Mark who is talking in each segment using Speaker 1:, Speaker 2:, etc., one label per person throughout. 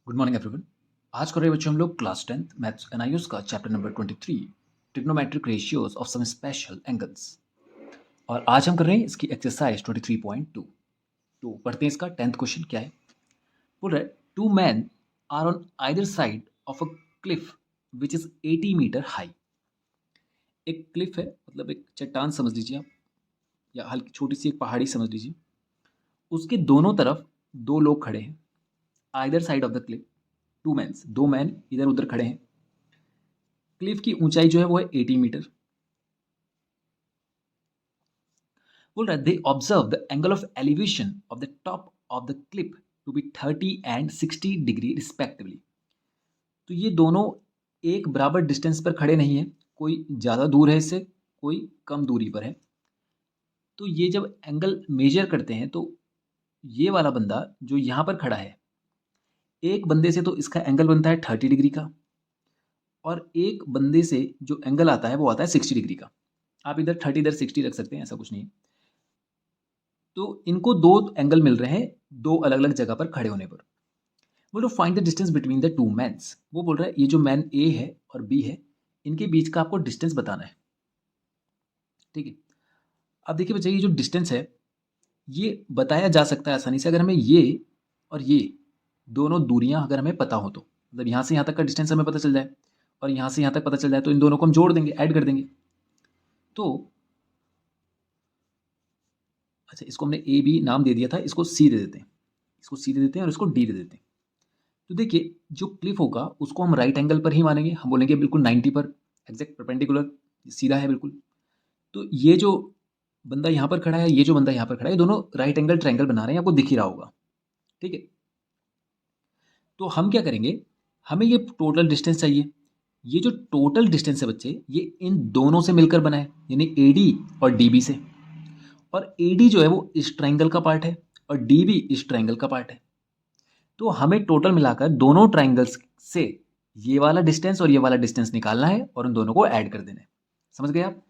Speaker 1: Good morning everyone. आज कर रहे बच्चों हम लोग क्लास 10th मैथ्स एनआईओस का chapter number 23 trigonometric ratios of some special angles. और आज हम कर रहे हैं इसकी एक्सरसाइज 23.2। तो पढ़ते हैं इसका 10th क्वेश्चन क्या है। बोल रहा है two man are on either side of a cliff which is 80 meter high. एक क्लिफ है, मतलब एक चट्टान समझ लीजिए आप, या हल्की छोटी सी एक पहाड़ी समझ लीजिए। उसके दोनों तरफ दो लोग खड़े हैं, either side of the cliff. Two mans, दो मैन इधर उधर खड़े हैं। क्लिफ की ऊंचाई जो है वो है 80 मीटर। बोल रहा है they observe the angle of elevation of the top of the cliff to be 30 and 60 degree respectively. तो ये दोनों एक बराबर डिस्टेंस पर खड़े नहीं है, कोई ज़्यादा दूर है इससे, कोई कम दूरी पर है। तो ये जब एंगल मेजर करते हैं तो ये वाला बंदा जो यहाँ पर खड़ा है, एक बंदे से तो इसका एंगल बनता है 30 डिग्री का, और एक बंदे से जो एंगल आता है वो आता है 60 डिग्री का। आप इधर 30 इधर 60 रख सकते हैं, ऐसा कुछ नहीं है। तो इनको दो एंगल मिल रहे हैं दो अलग अलग जगह पर खड़े होने पर। बोलो find the distance between the two mans. वो बोल रहा है ये जो मैन ए है और बी है, इनके बीच का आपको डिस्टेंस बताना है। ठीक है, अब देखिए बच्चे, ये जो डिस्टेंस है ये बताया जा सकता है आसानी से अगर हमें ये और ये दोनों दूरियां अगर हमें पता हो तो। मतलब यहाँ से यहाँ तक का डिस्टेंस हमें पता चल जाए और यहाँ से यहाँ तक पता चल जाए, तो इन दोनों को हम जोड़ देंगे, ऐड कर देंगे। तो अच्छा, इसको हमने ए बी नाम दे दिया था, इसको सी दे देते हैं, इसको सी दे देते हैं और इसको डी दे देते हैं। तो देखिए जो क्लिफ होगा उसको हम राइट एंगल पर ही मानेंगे, हम बोलेंगे बिल्कुल 90 पर, एग्जैक्ट परपेंडिकुलर, सीधा है बिल्कुल। तो ये जो बंदा यहाँ पर खड़ा है, ये जो बंदा यहाँ पर खड़ा है, ये दोनों राइट एंगल ट्रायंगल बना रहे हैं, आपको दिख ही रहा होगा। ठीक है, तो हम क्या करेंगे, हमें ये टोटल डिस्टेंस चाहिए। ये जो टोटल डिस्टेंस है बच्चे, ये इन दोनों से मिलकर बना है, यानी ए डी और डी बी से। और ए डी जो है वो इस ट्रायंगल का पार्ट है और डी बी इस ट्रायंगल का पार्ट है। तो हमें टोटल मिलाकर दोनों ट्राइंगल्स से ये वाला डिस्टेंस और ये वाला डिस्टेंस निकालना है और उन दोनों को ऐड कर देना है। समझ गए आप?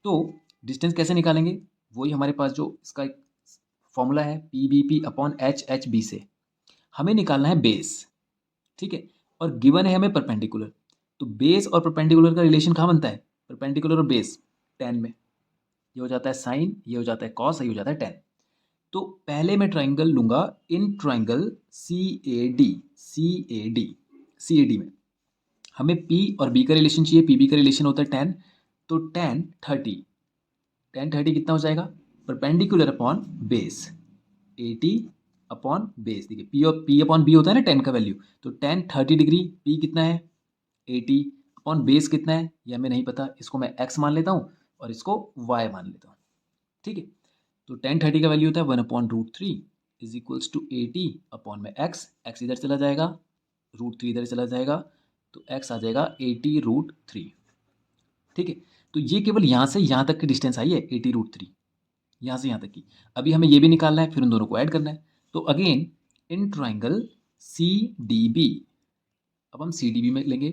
Speaker 1: तो डिस्टेंस कैसे निकालेंगे, वही हमारे पास जो इसका एक फॉर्मूला है P B P upon H H B से हमें निकालना है बेस। ठीक है, और गिवन है हमें परपेंडिकुलर। तो बेस और परपेंडिकुलर का रिलेशन कहाँ बनता है, परपेंडिकुलर और बेस टेन में। ये हो जाता है साइन, ये हो जाता है कॉस, ये हो जाता है टेन। तो पहले मैं ट्राइंगल लूंगा in triangle C A D, C A D, C A D में हमें पी और बी का रिलेशन चाहिए, पी बी का रिलेशन होता है टेन। तो टेन थर्टी, टेन थर्टी कितना हो जाएगा, perpendicular upon base, 80 upon base. देखिए पी और पी अपॉन बी होता है ना टेन का वैल्यू, तो टेन 30 डिग्री, पी कितना है 80 अपॉन बेस कितना है ये हमें नहीं पता, इसको मैं एक्स मान लेता हूँ और इसको वाई मान लेता हूँ। ठीक है, तो टेन थर्टी का वैल्यू होता है 1/√3 इज इक्वल्स टू 80 अपॉन में एक्स, एक्स इधर चला जाएगा, √3 इधर चला जाएगा, तो एक्स आ जाएगा 80√3। ठीक है, तो ये केवल यहाँ से यहाँ तक की डिस्टेंस आई है 80√3, यहाँ से यहाँ तक की। अभी हमें ये भी निकालना है, फिर उन दोनों को ऐड करना है। तो again in triangle C D B, अब हम सी डी बी में लेंगे।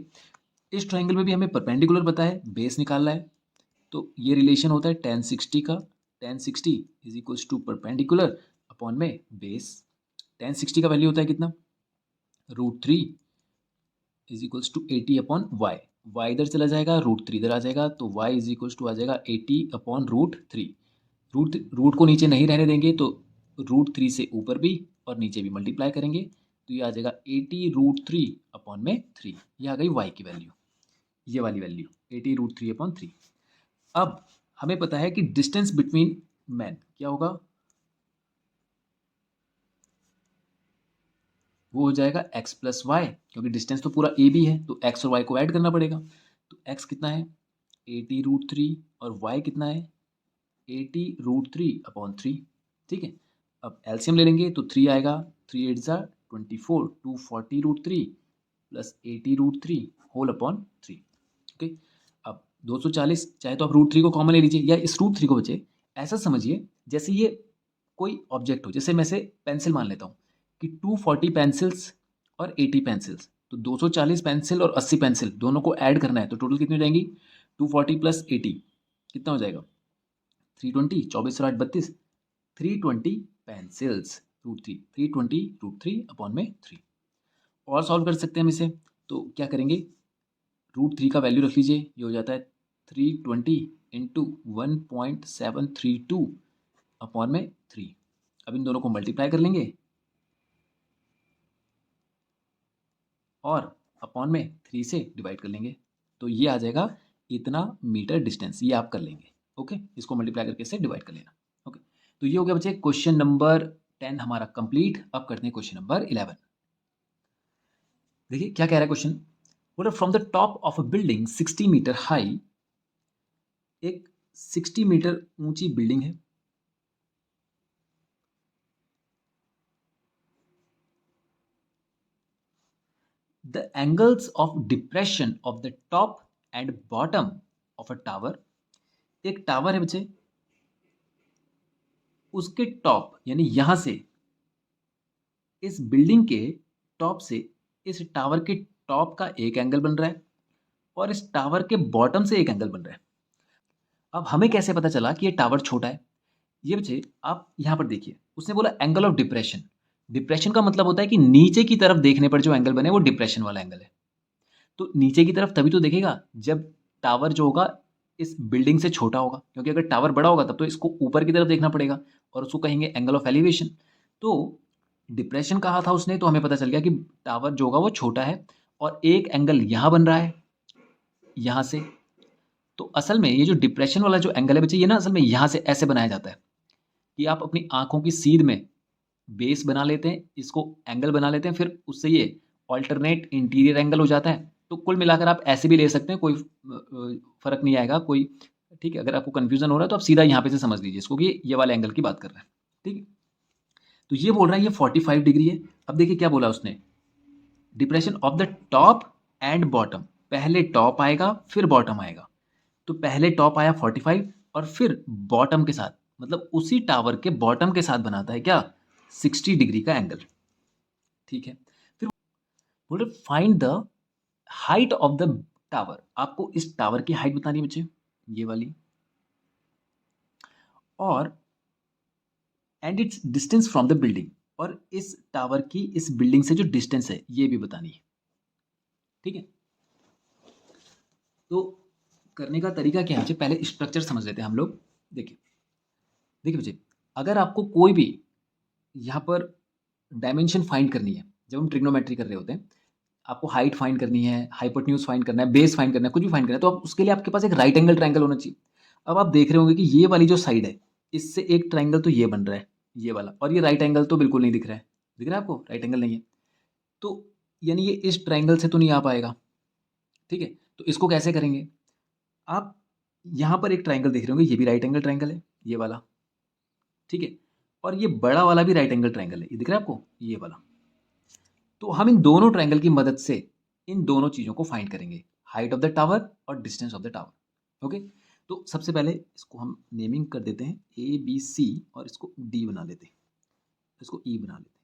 Speaker 1: इस ट्राइंगल में भी हमें परपेंडिकुलर पता है, बेस निकालना है। तो ये रिलेशन होता है टेन सिक्सटी का, tan sixty is equals to perpendicular upon में बेस। टेन सिक्सटी का वैल्यू होता है कितना, √3 is equals to 80 upon Y, Y इधर चला जाएगा, √3 इधर आ जाएगा, तो वाई इज इक्वल्स टू आ जाएगा 80 अपॉन √3। रूट को नीचे नहीं रहने देंगे, तो √3 से ऊपर भी और नीचे भी मल्टीप्लाई करेंगे, तो ये आ जाएगा 80√3 अपॉन में 3। ये आ गई वाई की वैल्यू, ये वाली वैल्यू 80√3 अपॉन 3। अब हमें पता है कि डिस्टेंस बिटवीन मैन क्या होगा, वो हो जाएगा x प्लस वाई, क्योंकि डिस्टेंस तो पूरा ए बी है, तो x और y को ऐड करना पड़ेगा। तो x कितना है 80√3 और y कितना है 80√3 अपॉन 3। ठीक है, अब एलसीएम ले लेंगे तो 3 आएगा, 3 8 ज़ा 24, 240√3 प्लस 80√3 होल अपॉन 3। ओके, अब 240, चाहे तो आप √3 को कॉमन ले लीजिए या इस √3 को बचे। ऐसा समझिए जैसे ये कोई ऑब्जेक्ट हो, जैसे मैं से पेंसिल मान लेता हूँ कि 240 पेंसिल्स और 80 पेंसिल्स, तो 240 पेंसिल और 80 पेंसिल दोनों को ऐड करना है, तो टोटल कितनी हो जाएंगी 240 प्लस 80 कितना हो जाएगा 320, 24 और 8 32, 320 पेंसिल्स √3, 320 √3 अपॉन में 3। और सॉल्व कर सकते हैं हम इसे। तो क्या करेंगे, √3 का वैल्यू रख लीजिए, ये हो जाता है 320 इंटू 1.732 अपॉन में 3। अब इन दोनों को मल्टीप्लाई कर लेंगे और अपॉन में 3 से डिवाइड कर लेंगे, तो ये आ जाएगा इतना मीटर डिस्टेंस, ये आप कर लेंगे। ओके, इसको मल्टीप्लाई करके इससे डिवाइड कर लेना। ओके, तो ये हो गया बच्चे क्वेश्चन नंबर 10 हमारा कंप्लीट। अब करते हैं क्वेश्चन नंबर 11। देखिए क्या कह रहा है क्वेश्चन, बोला from the top of a building 60 meter high, एक 60 मीटर ऊंची बिल्डिंग है, the angles of depression of the top and bottom of a tower. एक टावर है बच्चे, उसके टॉप यानी यहां से, इस बिल्डिंग के टॉप से इस टावर के टॉप का एक एंगल बन रहा है और इस टावर के बॉटम से एक एंगल बन रहा है। अब हमें कैसे पता चला कि ये टावर छोटा है? ये बच्चे आप यहां पर देखिए, उसने बोला एंगल ऑफ डिप्रेशन। डिप्रेशन का मतलब होता है कि नीचे की तरफ देखने पर जो एंगल बने वो डिप्रेशन वाला एंगल है। तो नीचे की तरफ तभी तो देखेगा जब टावर जो होगा इस बिल्डिंग से छोटा होगा, क्योंकि अगर टावर बड़ा होगा तब तो इसको ऊपर की तरफ देखना पड़ेगा और उसको कहेंगे एंगल ऑफ एलिवेशन। तो डिप्रेशन कहा था उसने, तो हमें पता चल गया कि टावर जो होगा वो छोटा है और एक एंगल यहाँ बन रहा है, यहाँ से। तो असल में ये जो डिप्रेशन वाला जो एंगल है बच्चे, ये ना असल में यहाँ से ऐसे बनाया जाता है कि आप अपनी आंखों की सीध में बेस बना लेते हैं, इसको एंगल बना लेते हैं, फिर उससे ये ऑल्टरनेट इंटीरियर एंगल हो जाता है। तो कुल मिलाकर आप ऐसे भी ले सकते हैं, कोई फ़र्क नहीं आएगा कोई। ठीक है, अगर आपको कन्फ्यूज़न हो रहा है तो आप सीधा यहाँ पे से समझ लीजिए इसको कि ये वाले एंगल की बात कर रहा है। ठीक है, तो ये बोल रहा है ये 45 डिग्री है। अब देखिए क्या बोला उसने, depression of the top and bottom. पहले टॉप आएगा फिर बॉटम आएगा, तो पहले टॉप आया 45 और फिर बॉटम के साथ, मतलब उसी टावर के बॉटम के साथ बनाता है क्या, 60 डिग्री का एंगल। ठीक है, फिर बोले find the height of the tower. आपको इस टावर की हाइट बतानी है बच्चे, ये वाली, और and it's distance from the building, और इस टावर की इस बिल्डिंग से जो डिस्टेंस है ये भी बतानी है। ठीक है, तो करने का तरीका क्या है बच्चे, पहले स्ट्रक्चर समझ लेते हैं हम लोग। देखिए देखिए बच्चे, अगर आपको कोई भी यहाँ पर डायमेंशन फाइंड करनी है, जब हम ट्रिग्नोमेट्री कर रहे होते हैं, आपको हाइट फाइंड करनी है, हाइपोटेन्यूज फाइंड करना है, बेस फाइंड करना है, कुछ भी फाइंड करना है, तो आप उसके लिए आपके पास एक राइट एंगल ट्रायंगल होना चाहिए। अब आप देख रहे होंगे कि ये वाली जो साइड है, इससे एक ट्रायंगल तो ये बन रहा है, ये वाला, और ये राइट एंगल तो बिल्कुल नहीं दिख रहा है। दिख रहा है आपको, राइट एंगल नहीं है, तो यानी ये इस ट्रायंगल से तो नहीं आ पाएगा। ठीक है, तो इसको कैसे करेंगे, आप यहाँ पर एक ट्रायंगल देख रहे होंगे, ये भी राइट एंगल ट्रायंगल है, ये वाला। ठीक है, और ये बड़ा वाला भी राइट एंगल ट्रायंगल है, ये दिख रहा है आपको, ये वाला। तो हम इन दोनों ट्रायंगल की मदद से इन दोनों चीज़ों को फाइंड करेंगे, हाइट ऑफ द टावर और distance of the tower. Okay, तो सबसे पहले इसको हम नेमिंग कर देते हैं ए बी सी, और इसको डी बना लेते हैं, इसको ई बना लेते हैं।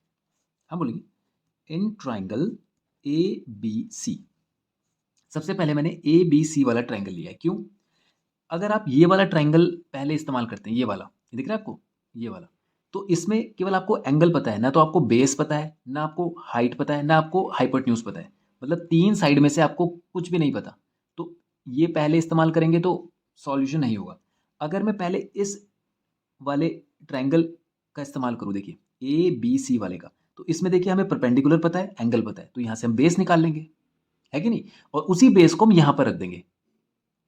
Speaker 1: हम बोलेंगे इन ट्रायंगल ए बी सी। सबसे पहले मैंने ए बी सी वाला ट्रायंगल लिया है, क्यों? अगर आप ये वाला ट्रायंगल पहले इस्तेमाल करते हैं, ये वाला, ये दिख रहा है आपको, ये वाला, तो इसमें केवल आपको एंगल पता है, ना तो आपको बेस पता है, ना आपको हाइट पता है, ना आपको हाइपोटेन्यूज पता है, मतलब 3 साइड में से आपको कुछ भी नहीं पता। तो ये पहले इस्तेमाल करेंगे तो सॉल्यूशन नहीं होगा। अगर मैं पहले इस वाले ट्रायंगल का इस्तेमाल करूँ, देखिए ए बी सी वाले का, तो इसमें देखिए हमें परपेंडिकुलर पता है, एंगल पता है, तो यहाँ से हम बेस निकाल लेंगे, है कि नहीं? और उसी बेस को हम यहाँ पर रख देंगे,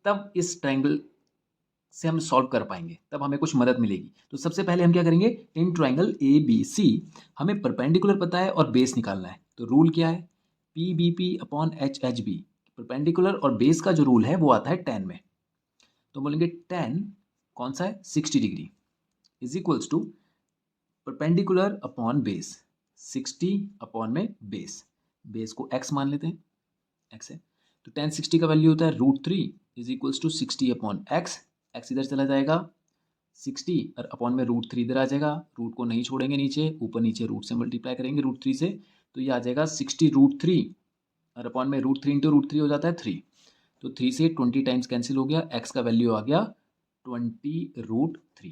Speaker 1: तब इस ट्रायंगल से हम सॉल्व कर पाएंगे, तब हमें कुछ मदद मिलेगी। तो सबसे पहले हम क्या करेंगे, इन ट्रायंगल ए बी सी हमें परपेंडिकुलर पता है और बेस निकालना है, तो रूल क्या है, P B P upon H H B. Perpendicular और बेस का जो रूल है वो आता है टेन में, तो बोलेंगे टेन कौन सा है, 60 degree, is equals to perpendicular upon base, 60 upon में बेस, बेस को एक्स मान लेते हैं, एक्स है, तो टेन 60 का वैल्यू होता है √3 is equals to 60 upon X, X इधर चला जाएगा 60 और अपॉन में √3 इधर आ जाएगा, रूट को नहीं छोड़ेंगे नीचे, ऊपर नीचे रूट से मल्टीप्लाई करेंगे √3 से, तो ये आ जाएगा 60 √3 और अपॉन में √3 इंटू √3 हो जाता है 3, तो 3 से 20 टाइम्स कैंसिल हो गया, एक्स का वैल्यू आ गया 20√3।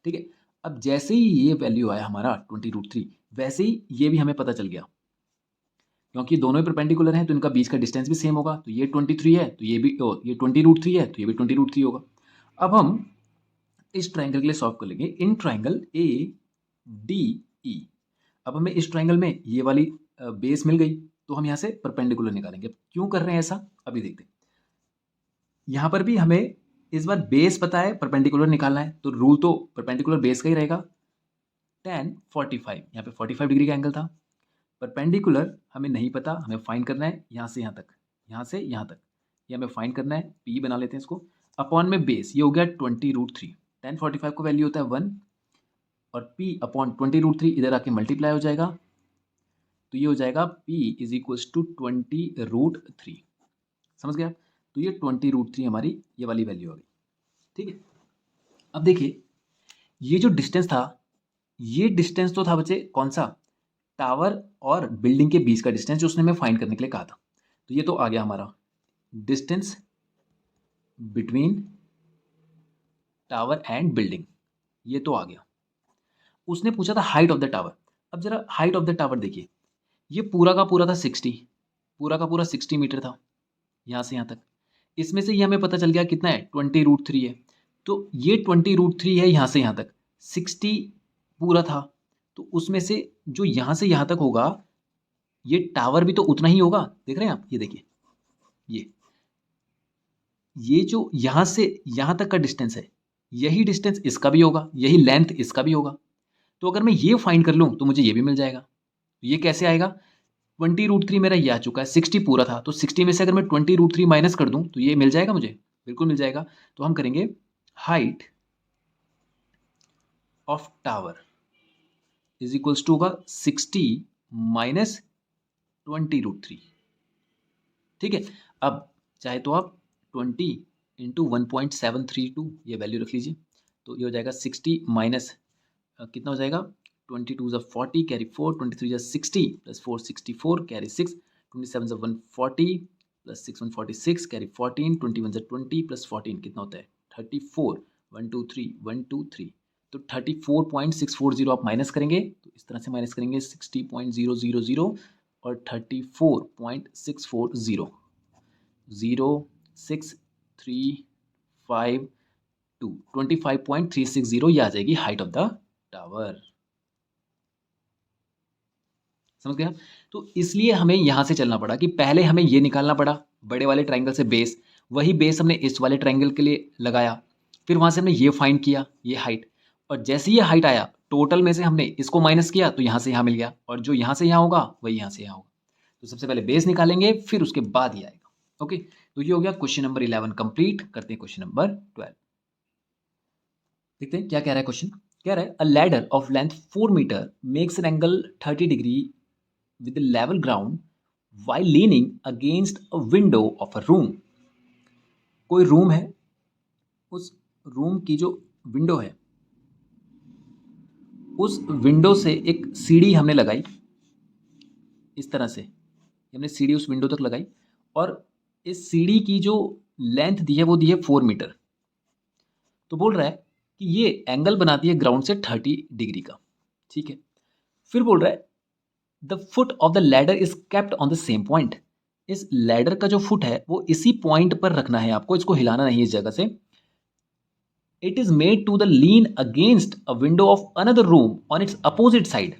Speaker 1: ठीक है, अब जैसे ही ये वैल्यू आया हमारा 20√3, वैसे ही ये भी हमें पता चल गया क्योंकि दोनों ही परपेंडिकुलर हैं तो इनका बीच का डिस्टेंस भी सेम होगा। तो ये 23 है तो ये भी ये 20√3 है तो ये भी 20√3 होगा। अब हम इस ट्राइंगल के लिए सॉल्व कर लेंगे इन ट्राइंगल ए डी ई। अब हमें इस ट्राइंगल में ये वाली बेस मिल गई तो हम यहाँ से परपेंडिकुलर निकालेंगे। क्यों कर रहे हैं ऐसा अभी देखते हैं। यहाँ पर भी हमें इस बार बेस पता है, परपेंडिकुलर निकालना है, तो रूल तो परपेंडिकुलर बेस का ही रहेगा। tan 45, यहाँ पे 45 डिग्री का एंगल था। परपेंडिकुलर हमें नहीं पता, हमें फाइंड करना है यहाँ से यहाँ तक, यहाँ से यहाँ तक, ये हमें फाइंड करना है। p बना लेते हैं इसको, अपॉन में बेस, ये हो गया 20√3। tan 45 को वैल्यू होता है 1 और p अपॉन 20√3 इधर आके मल्टीप्लाई हो जाएगा, तो ये हो जाएगा p इज इक्वल्स टू 20√3। समझ गया? तो ये 20√3 हमारी ये वाली वैल्यू आ गई। ठीक है, अब देखिए ये जो डिस्टेंस था, ये डिस्टेंस तो था बच्चे कौन सा, टावर और बिल्डिंग के बीच का डिस्टेंस, जो उसने हमें फाइंड करने के लिए कहा था। तो ये तो आ गया हमारा distance between tower and building, ये तो आ गया। उसने पूछा था हाइट ऑफ द टावर। अब जरा हाइट ऑफ द टावर देखिए, ये पूरा का पूरा था 60, पूरा का पूरा 60 मीटर था यहाँ से यहाँ तक। इसमें से ये हमें पता चल गया कितना है, 20√3 है। तो ये 20√3 है यहाँ से यहाँ तक, 60 पूरा था, तो उसमें से जो यहाँ से यहाँ तक होगा, ये टावर भी तो उतना ही होगा। देख रहे हैं आप, ये देखिए, ये जो यहाँ से यहाँ तक का डिस्टेंस है, यही डिस्टेंस इसका भी होगा, यही लेंथ इसका भी होगा। तो अगर मैं ये फाइंड कर लूँ तो मुझे ये भी मिल जाएगा। तो ये कैसे आएगा, 20√3 मेरा ये आ चुका है, 60 पूरा था, तो 60 में से अगर मैं 20√3 माइनस कर दूं तो ये मिल जाएगा मुझे, बिल्कुल मिल जाएगा। तो हम करेंगे height of tower is equals to होगा 60 माइनस 20√3। ठीक है, अब चाहे तो आप 20 इंटू 1.732 ये वैल्यू रख लीजिए, तो ये हो जाएगा 60 माइनस कितना हो जाएगा, 22 ज़ा 40 कैरी 4, 23 ज़ा 60 प्लस 4 64 कैरी 6, 27 ज़ा 140 प्लस 6 146 कैरी 14, 21 ज़ा 20 प्लस 14 कितना होता है 34, 1 2 3 1 2 3। तो 34.640 आप माइनस करेंगे, तो इस तरह से माइनस करेंगे 60.000 और 34.640, 06352 25.360 ये आ जाएगी हाइट ऑफ द टावर। समझ गया? तो इसलिए हमें यहां से चलना पड़ा कि पहले हमें ये निकालना पड़ा बड़े वाले ट्राइंगल से बेस, वही बेस हमने इस वाले ट्राइंगल के लिए लगाया, फिर वहां से हमने ये फाइंड किया ये हाइट, और जैसे ये हाइट आया टोटल में से हमने इसको माइनस किया तो यहां से यहां मिल गया, और जो यहां से यहां होगा वही यहां से यहां होगा। तो सबसे पहले बेस निकालेंगे फिर उसके बाद ये आएगा। ओके, तो ये हो गया क्वेश्चन नंबर 11 कंप्लीट। करते हैं क्वेश्चन नंबर 12। देखते हैं क्या कह रहा है क्वेश्चन। कह रहा है a ladder of length 4 metre makes an angle 30 degree with the level ground while leaning against a window of a room। कोई रूम है, उस रूम की जो विंडो है, उस विंडो से एक सीढ़ी हमने लगाई, इस तरह से हमने सीढ़ी उस विंडो तक लगाई, और इस सीढ़ी की जो लेंथ दी है वो दी है 4 मीटर। तो बोल रहा है कि ये एंगल बनाती है ग्राउंड से 30 डिग्री का। ठीक है, फिर बोल रहा है the foot of the ladder is kept on the same point. इस लैडर का जो फुट है वो इसी पॉइंट पर रखना है आपको, इसको हिलाना नहीं है इस जगह से। It is made to the lean against a window of another room on its opposite side.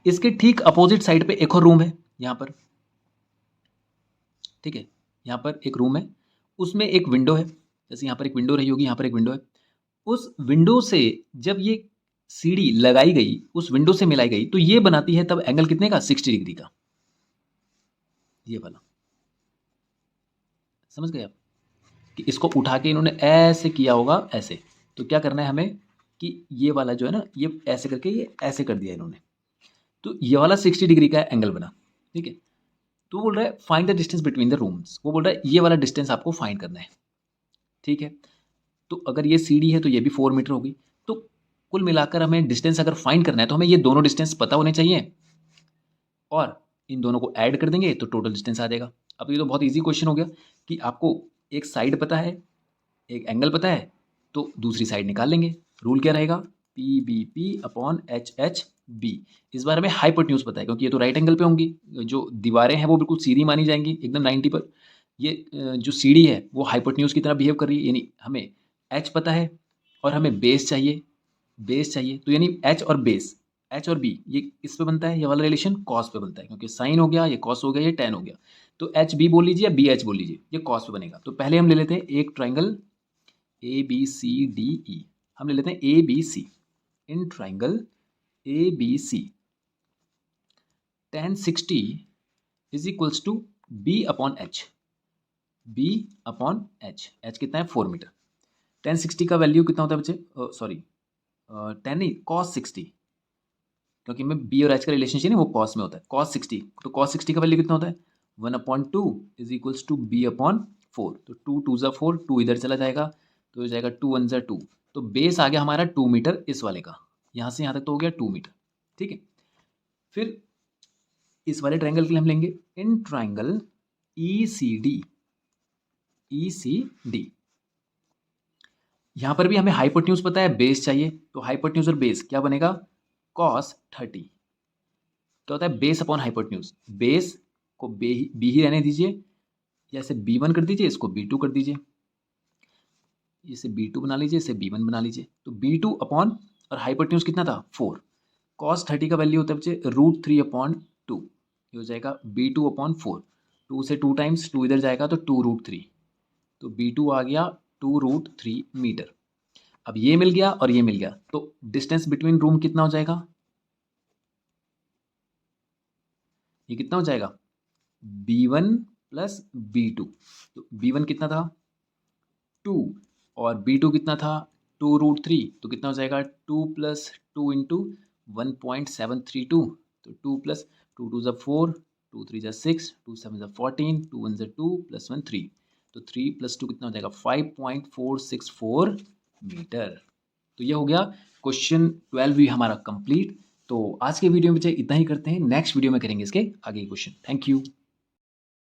Speaker 1: इसके ठीक अपोजिट साइड पे एक और रूम है यहां पर। ठीक है, यहां पर एक रूम है, उसमें एक विंडो है, जैसे यहां पर एक विंडो रही होगी, यहां पर एक विंडो है। उस विंडो से जब ये सीढ़ी लगाई गई, उस विंडो से मिलाई गई, तो ये बनाती है तब एंगल कितने का, 60 डिग्री का, ये वाला। समझ गए आप कि इसको उठा के इन्होंने ऐसे किया होगा, ऐसे। तो क्या करना है हमें कि ये वाला जो है ना, ये ऐसे करके ये ऐसे कर दिया इन्होंने, तो ये वाला 60 डिग्री का एंगल बना। ठीक है, तो बोल रहा है find the distance between the rooms. वो बोल रहा है ये वाला डिस्टेंस आपको फाइंड करना है। ठीक है, तो अगर ये सीढ़ी है तो ये भी 4 मीटर होगी। तो कुल मिलाकर हमें डिस्टेंस अगर फाइंड करना है तो हमें ये दोनों डिस्टेंस पता होने चाहिए, और इन दोनों को ऐड कर देंगे तो टोटल डिस्टेंस आ जाएगा। अब ये तो बहुत ईजी क्वेश्चन हो गया कि आपको एक साइड पता है, एक एंगल पता है, तो दूसरी साइड निकाल लेंगे। रूल क्या रहेगा, P B P upon H H B. इस बार हमें हाइपोटेन्यूज पता है क्योंकि ये तो राइट एंगल पे होंगी, जो दीवारें हैं वो बिल्कुल सीधी मानी जाएंगी एकदम 90 पर। ये जो सीढ़ी है वो हाइपोटेन्यूज की तरह बिहेव कर रही है, यानी हमें एच पता है और हमें बेस चाहिए, तो यानी एच और बेस, एच और बी ये किस पे बनता है, ये वाला रिलेशन कॉस पे बनता है, क्योंकि साइन हो गया, ये कॉस हो गया, ये टेन हो गया। तो एच बी बोल लीजिए या बी एच बोल लीजिए, ये कॉस पे बनेगा। तो पहले हम ले लेते हैं एक triangle A B C D E, हम ले लेते हैं A B C. In triangle A B C tan 60 is equals to B upon H, B upon H, H कितना है 4 मीटर। tan 60 का वैल्यू कितना होता है बच्चे, सॉरी टेन नहीं cos 60, क्योंकि मैं बी और एच का रिलेशनशिप नहीं वो कॉस में होता है, cos 60, तो cos 60 का वैल्यू कितना होता है 1/2 is equals to B upon 4। तो 2 2 ज़ा 4, 2 इधर चला जाएगा तो हो जाएगा 2 1 ज़ा 2। तो बेस आ गया हमारा 2 मीटर इस वाले का, यहाँ से यहाँ तक तो हो गया 2 मीटर। ठीक है, फिर इस वाले ट्रायंगल के लिए हम लेंगे in triangle E C D, E C D. यहाँ पर भी हमें हाइपोटेन्यूज पता है, बेस चाहिए, तो हाइपोटेन्यूज और बेस क्या बनेगा cos 30। क्या होता है बेस अपॉन हाइपोटेन्यूज, बेस को बी ही रहने दीजिए, या इसे b1 कर दीजिए, इसको b2 कर दीजिए, इसे b2 बना लीजिए, इसे b1 बना लीजिए। तो b2 अपॉन और हाइपोटेन्यूज कितना था 4, cos 30 का वैल्यू होता है बच्चे √3/2, ये हो जाएगा b2 अपॉन 4, 2 से 2 टाइम्स 2 इधर जाएगा तो 2√3, तो b2 आ गया 2√3 मीटर। अब ये मिल गया और ये मिल गया, तो डिस्टेंस बिटवीन रूम कितना हो जाएगा, ये कितना हो जाएगा b1 प्लस b2। तो b1 कितना था 2 और b2 कितना था 2√3, तो कितना हो जाएगा 2 + 2 × 1.732, तो 2 + 2 2 ज़ा 4, 2 3 ज़ा 6, 2 7 ज़ा 14, 2 1 ज़ा 2 + 1 3, तो 3 + 2 कितना हो जाएगा 5.464 मीटर। तो ये हो गया क्वेश्चन 12 भी हमारा कंप्लीट। तो आज के वीडियो में बच्चे इतना ही करते हैं, नेक्स्ट वीडियो में करेंगे इसके आगे क्वेश्चन। Thank you.